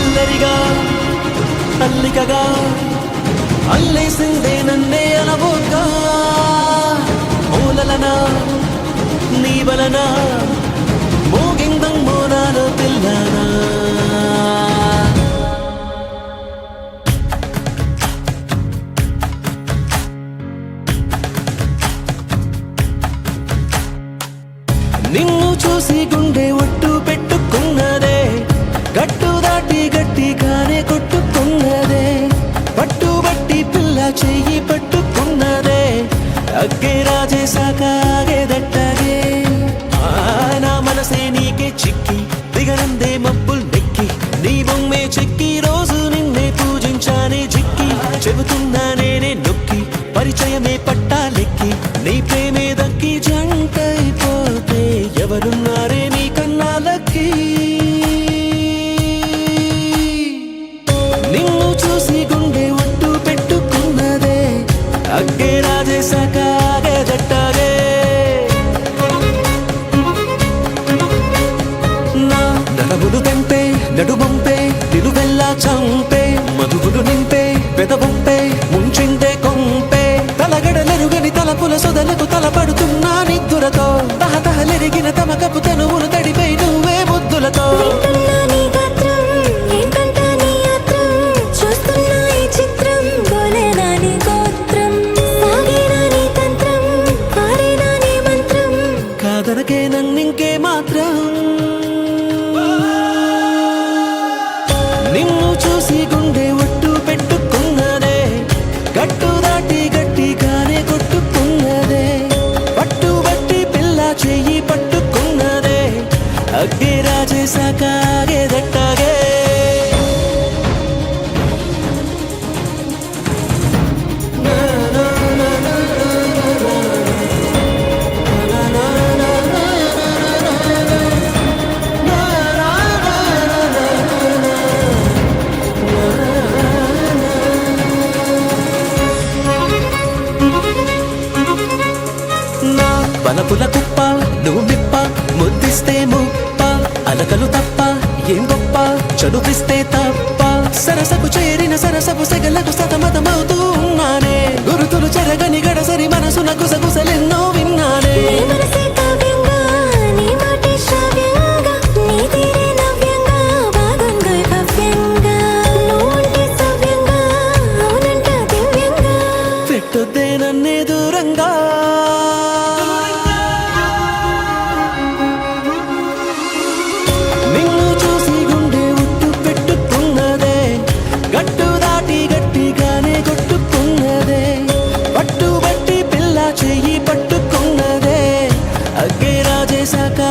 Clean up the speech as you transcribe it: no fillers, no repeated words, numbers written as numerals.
అల్లరిగా అల్లికగా అల్లేసిందే నన్నే అనబోగా మూలలనా నీ వలన మోగిందమ్మో నాలో పిల్లనా నిన్ను చూసి గుండె ఒట్టు పెట్టుకున్నదే గట్టు దాటి గట్టిగానే కొట్టుకున్నదే పట్టుబట్టి పిల్ల చెయ్యి పట్టుకున్నదే అగ్గే రాజేశాక ఆగేదట్టగే నా మనసే నీకే చిక్కి దిగనందే మబ్బుల్ నెక్కి నీ బొమ్మే చెక్కి రోజు నిన్నే పూజించానే జిక్కి చెబుతున్నా నేనే నొక్కి పరిచయమే పట్టాలెక్కి నీ ప్రేమే దక్కి జంటైపోతే ఎవరున్నారే నీ కన్నాలకి నిన్ను చూసి గుండె ఒట్టు పెట్టుకున్నదే అగ్గే రాజేశాక ఆగేదట్టగే నా నరములు తెంపే నడుమంపే నిలువెల్లా చంపే మధువులు నింపే పెదవంపే ముంచిందే కొంపే తలగడలెరుగని తలపుల సొదలకు తలపడుతున్నా నిద్దురతో తహతహలెరిగిన తమకపు తనువును తడిపై నువ్వే ముద్దులతో కాదనకే నన్నింకే మాత్రం నిన్ను చూసి గుండె ఒట్టు పెట్టుకున్నదే గట్టు దాటి గట్టిగానే కొట్టుకున్నదే పట్టుబట్టి పిల్ల చెయ్యి పట్టుకున్నదే అగ్గే రాజేశాక ఆగేదట్టగే వలపుల కుప్ప నువ్వు మిప్ప ముద్దిస్తే ముప్ప అలకలు తప్ప ఏం గొప్ప చదువిస్తే తప్ప సరసకు చేరిన సరసపు సెగలకు సతమతమవుతూ ఉన్నానే గురుతులు చెరగని గడసరి మనసున గుసగుసలెన్నో విన్నానే పెట్టొద్దే నన్నే దూరంగా గట్టు దాటి గట్టిగానే కొట్టుకున్నదే పట్టుబట్టి పిల్ల చెయ్యి పట్టుకున్నదే అగ్గే రాజేశాక